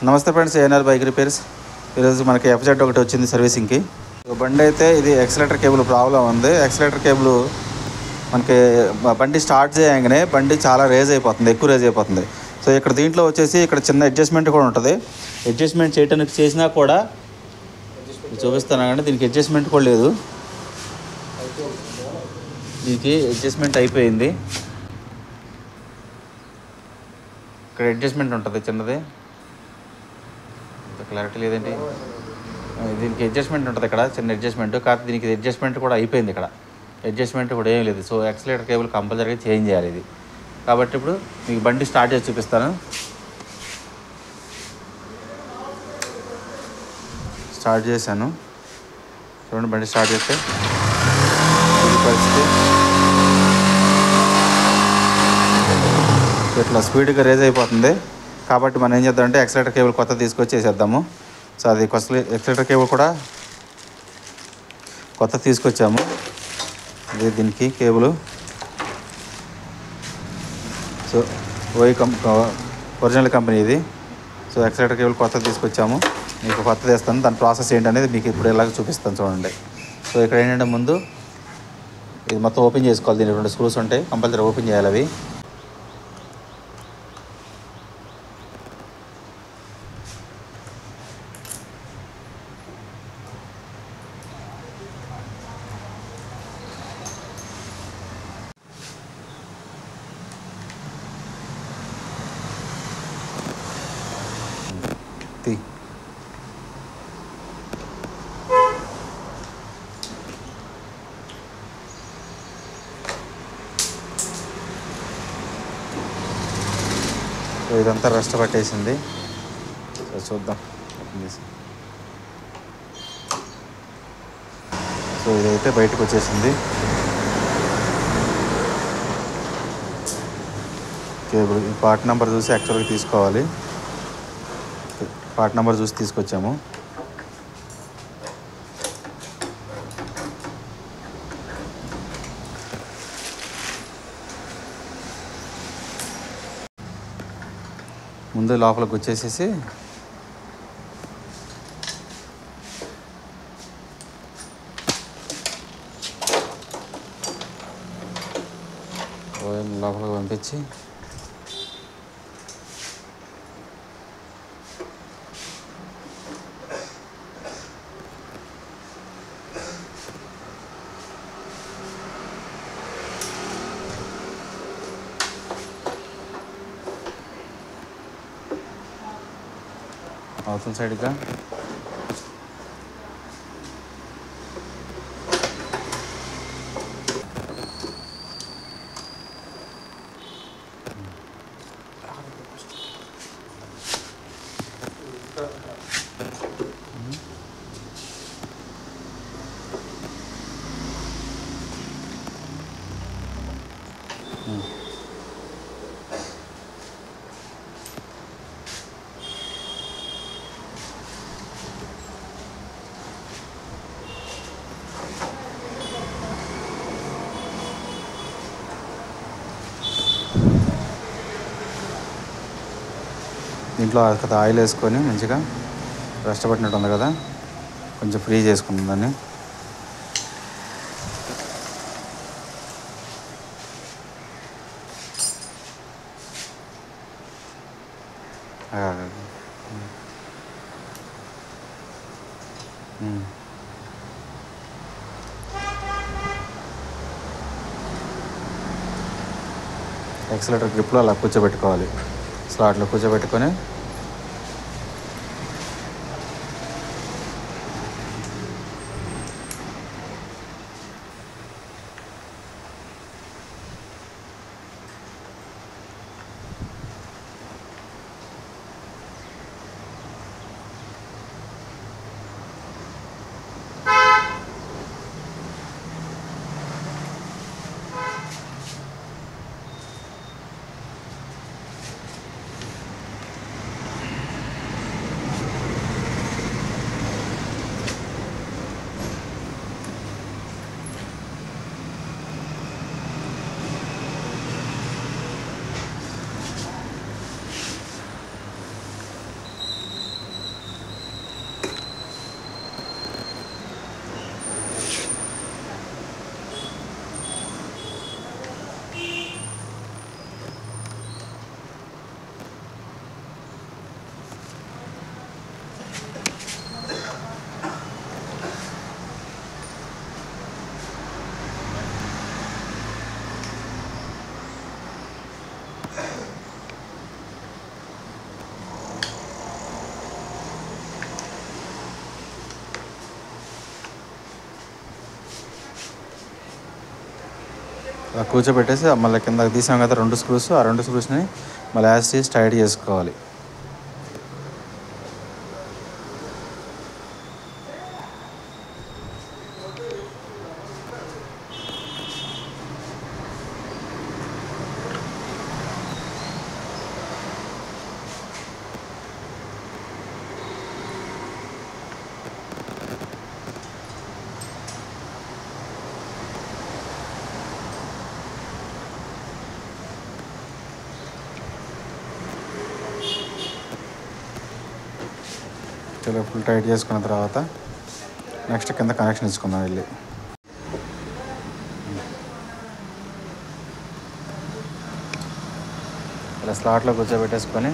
నమస్తే friends, ANR bike repairs. ఈరోజు మనకి ఎఫ్జెడ్ ఒకటి వచ్చింది సర్వీసింగ్కి. బండి అయితే ఇది ఎక్సలేటర్ కేబుల్ ప్రాబ్లం ఉంది. ఎక్సలేటర్ కేబుల్ మనకి బండి స్టార్ట్ చేయగానే బండి చాలా రేజ్ అయిపోతుంది, ఎక్కువ రేజ్ అయిపోతుంది. సో ఇక్కడ దీంట్లో వచ్చేసి ఇక్కడ చిన్న అడ్జస్ట్మెంట్ కూడా ఉంటుంది. అడ్జస్ట్మెంట్ చేయడానికి చేసినా కూడా చూపిస్తాను కానీ దీనికి అడ్జస్ట్మెంట్ కూడా లేదు. దీనికి అడ్జస్ట్మెంట్ అయిపోయింది. ఇక్కడ అడ్జస్ట్మెంట్ ఉంటుంది చిన్నది, క్లారిటీ లేదండి. దీనికి అడ్జస్ట్మెంట్ ఉంటుంది ఇక్కడ, చిన్న అడ్జస్ట్మెంట్. కాకపోతే దీనికి అడ్జస్ట్మెంట్ కూడా అయిపోయింది. ఇక్కడ అడ్జస్ట్మెంట్ కూడా ఏం లేదు. సో యాక్సిలేటర్ కేబుల్ కంపల్సరీగా చేంజ్ చేయాలి ఇది. కాబట్టి ఇప్పుడు మీకు బండి స్టార్ట్ చేసి చూపిస్తాను. స్టార్ట్ చేశాను చూడండి. బండి స్టార్ట్ చేస్తే ఇది పరిస్థితి. ఇట్లా స్పీడ్గా రేజ్ అయిపోతుంది. కాబట్టి మనం ఏం చేద్దామంటే ఎక్సలేటర్ కేబుల్ కొత్త తీసుకొచ్చి వేసేద్దాము. సో అది ఎక్సలేటర్ కేబుల్ కూడా కొత్త తీసుకొచ్చాము. ఇది దీనికి కేబుల్. సో ఒరిజినల్ కంపెనీ ఇది. సో ఎక్సలేటర్ కేబుల్ కొత్త తీసుకొచ్చాము. మీకు కొత్తది వేస్తాను. దాని ప్రాసెస్ ఏంటనేది మీకు ఇప్పుడు ఇలాగ చూపిస్తాను చూడండి. సో ఇక్కడ ఏంటంటే ముందు ఇది మొత్తం ఓపెన్ చేసుకోవాలి. దీనికి 2 స్క్రూస్ ఉంటాయి, కంపల్సరీ ఓపెన్ చేయాలి అవి. సో ఇదంతా రెస్ట్ పట్టేసింది. సో చూద్దాం. సో ఇదైతే బయటకు వచ్చేసింది కేబుల్. ఈ పార్ట్ నెంబర్ చూసి యాక్చువల్గా తీసుకోవాలి. పార్ట్ నెంబర్ చూసి తీసుకొచ్చాము. ముందు లోపలికి వచ్చేసేసి లోపలికి పంపించి అవతల సైడ్గా దీంట్లో ఆయిల్ వేసుకొని మంచిగా రెస్ట్ పట్టినట్టు ఉంది కదా, కొంచెం ఫ్రీ చేసుకుందాం దాన్ని. ఎక్సలేటర్ గ్రిప్లో అలా కూర్చోబెట్టుకోవాలి. స్లాట్లో కూర్చోబెట్టుకొని అలా కూర్చోబెట్టేసి మళ్ళీ కింద తీసాం కదా 2 స్క్రూస్, ఆ 2 స్క్రూస్ని మళ్ళీ యాజ్ చేసి టైట్ చేసుకోవాలి. ఇలా ఫుల్ టైట్ చేసుకున్న తర్వాత నెక్స్ట్ కింద కనెక్షన్ ఇచ్చుకుందాం వెళ్ళి. ఇలా స్లాట్లో కూర్చోబెట్టేసుకొని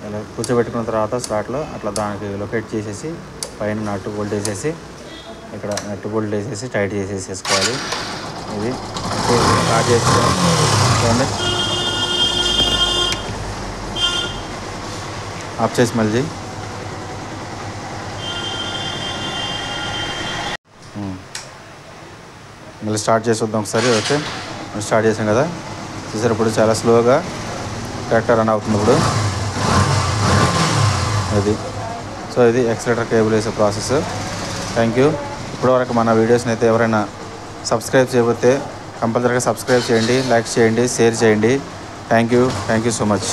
ఇలా కూర్చోబెట్టుకున్న తర్వాత స్లాట్లో అట్లా దానికి లొకేట్ చేసేసి పైన నట్టు బోల్ట్ వేసేసి ఇక్కడ నట్టు బోల్ట్ వేసేసి టైట్ చేసేసుకోవాలి. ఇది స్టార్ట్ చేసుకోండి, ఆఫ్ చేసి మళ్ళీ మళ్ళీ స్టార్ట్ చేసి వద్దాం ఒకసారి. ఓకే, స్టార్ట్ చేసాం కదా, చూసారు ఇప్పుడు చాలా స్లోగా ట్రాక్టర్ రన్ అవుతుంది ఇప్పుడు. అది సో ఇది యాక్సిలరేటర్ కేబుల్ వేసే ప్రాసెస్. Thank you. ఇప్పటివరకు మన వీడియోస్ని అయితే ఎవరైనా సబ్స్క్రైబ్ చేయకపోతే కంపల్సరీగా సబ్స్క్రైబ్ చేయండి, లైక్ చేయండి, షేర్ చేయండి. Thank you so much.